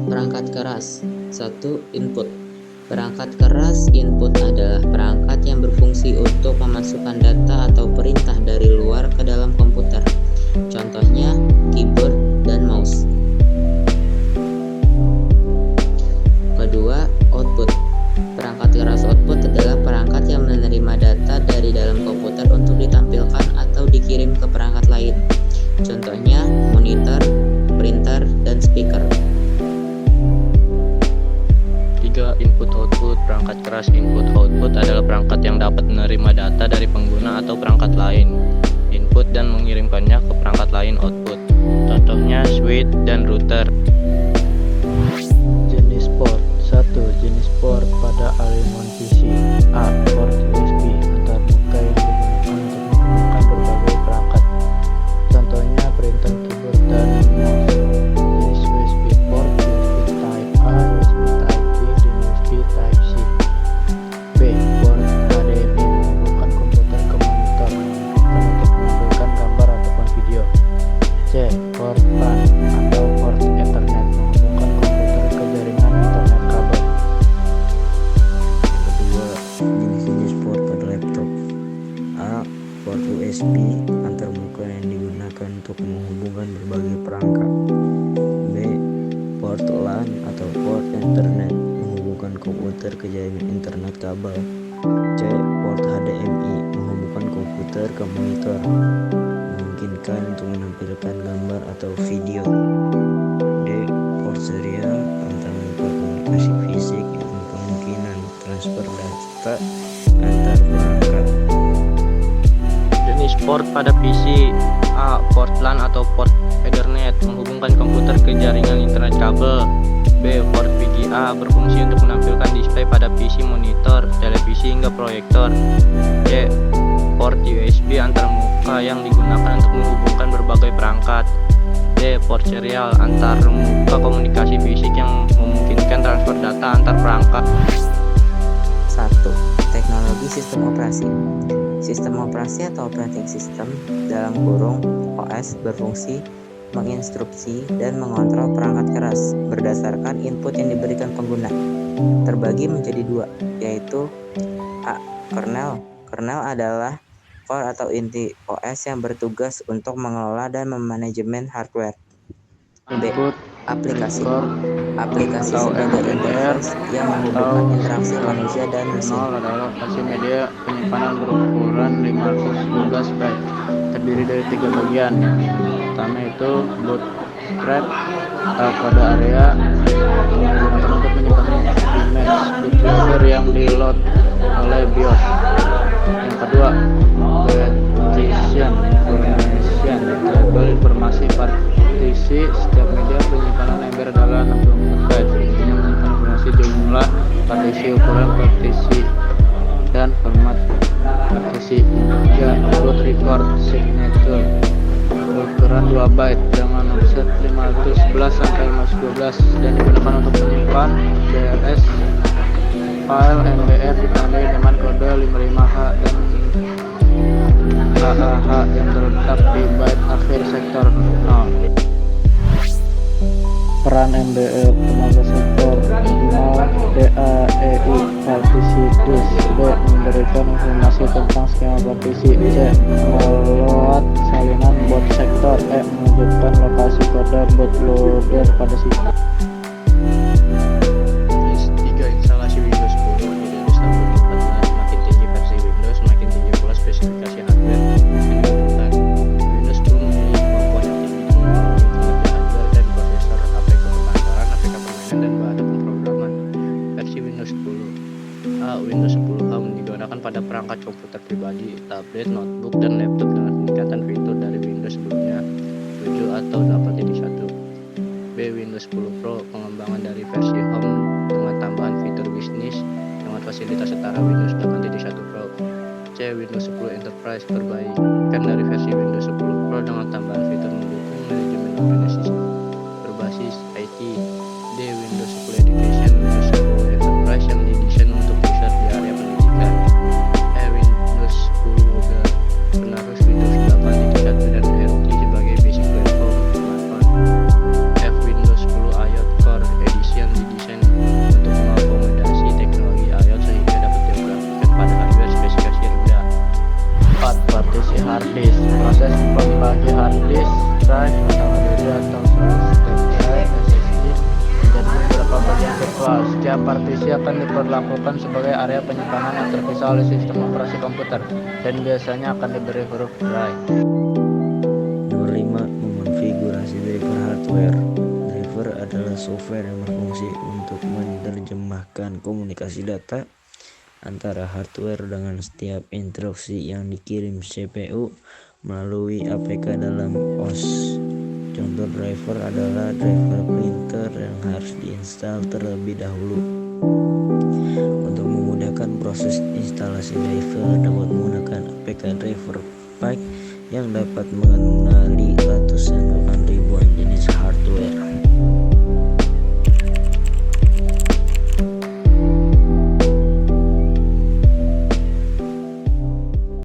Perangkat keras. 1. Input. Perangkat keras input adalah perangkat yang berfungsi untuk memasukkan data atau perintah dari luar ke dalam komputer. Contohnya, keyboard dan mouse. Kedua, output. Perangkat keras output adalah perangkat yang menerima data dari dalam komputer untuk ditampilkan atau dikirim ke perangkat lain. Contohnya, monitor, printer, dan speaker. 3. Input-output. Perangkat keras input-output adalah perangkat yang dapat menerima data dari pengguna atau perangkat lain, input, dan mengirimkannya ke perangkat lain, output. Contohnya switch dan router. Jenis port. 1. Jenis port pada all-in-one PC. A. Port USB antarmuka yang digunakan untuk menghubungkan berbagai perangkat. Contohnya printer, keyboard, dan mouse. Jenis USB port: USB Type A, USB Type B, dan USB Type C. B. Port HDMI menghubungkan komputer ke monitor, memungkinkan untuk menampilkan gambar ataupun video. C. Port LAN atau port Ethernet menghubungkan komputer ke jaringan internet kabel. Yang kedua, jenis-jenis port pada laptop. A. Port USB antarmuka yang digunakan untuk menghubungkan berbagai perangkat. B. Port LAN atau port Ethernet menghubungkan komputer ke jaringan internet kabel. C. Port HDMI menghubungkan komputer ke monitor, memungkinkan untuk menampilkan gambar atau video. D. Port serial antarmuka komunikasi fisik yang kemungkinan transfer data antar perangkat. Jenis port pada PC. A. Port LAN atau port Ethernet menghubungkan komputer ke jaringan internet kabel. B. Port VGA berfungsi untuk menampilkan display pada PC, monitor, televisi, hingga proyektor. C. Port USB antarmuka yang digunakan untuk menghubungkan berbagai perangkat. D. Port serial antarmuka komunikasi fisik yang memungkinkan transfer data antar perangkat. 1. Teknologi sistem operasi. Sistem operasi atau operating system dalam kurung OS berfungsi menginstruksi dan mengontrol perangkat keras berdasarkan input yang diberikan pengguna. Terbagi menjadi dua, yaitu A. Kernel. Kernel adalah core atau inti OS yang bertugas untuk mengelola dan memanajemen hardware. B. Aplikasi. Aplikasi sebagai interface yang menghubungkan interaksi manusia dan mesin. Adalah versi media penyimpanan berukuran 512 byte, terdiri dari 3 bagian. Yang pertama itu bootstrap atau kode area yang digunakan untuk menyimpan image bootloader yang di-load oleh BIOS. Yang kedua, partition information, label informasi partisi. Setiap media penyimpanan ember adalah 64 byte, intinya menyimpan informasi jumlah partisi, ukuran partisi, dan format partisi. 3. Root record signature, ukuran 2 byte dengan offset 511 sampai 512 dan digunakan untuk menyimpan DLS file MBR ditandai dengan kode 55H dan HHH yang terletak di byte akhir sektor 0. Peran MBR tenaga sektor 0 DAEI partisi disk. B. Memberikan informasi tentang skema partisi. C. Meload salinan boot sektor. E. Menunjukkan lokasi kode bootloader pada sistem. 3. Instalasi Windows 10. Di Windows 2014 semakin tinggi versi Windows, semakin tinggi pula spesifikasi hardware yang dibutuhkan. Windows 10 memiliki kemampuan yang tinggi untuk menguji hardware dan prosesor, APK pemanasaran, APK permainan, dan bahasa pemrograman. Versi Windows 10. A. Windows 10 Home digunakan pada perangkat komputer pribadi, tablet, notebook, dan laptop dengan peningkatan fitur dari Windows sebelumnya 7 atau 8.1. B. Windows 10 Pro pengembangan dari versi Home dengan tambahan fitur bisnis dengan fasilitas setara Windows 8.1 Pro. C. Windows 10 Enterprise perbaikan dari versi Windows 10 Pro dengan tambahan fitur mendukung manajemen organisasi berbasis IT. D. Windows 10 Education Windows 10 Enterprise yang didesain diperlakukan sebagai area penyimpanan yang terpisah oleh sistem operasi komputer dan biasanya akan diberi huruf drive. Nomor 5. Mengonfigurasi driver hardware. Driver adalah software yang berfungsi untuk menerjemahkan komunikasi data antara hardware dengan setiap instruksi yang dikirim CPU melalui APK dalam OS. Contoh driver adalah driver printer yang harus diinstal terlebih dahulu. Untuk memudahkan proses instalasi driver dapat menggunakan APK driver pack yang dapat mengenali ratusan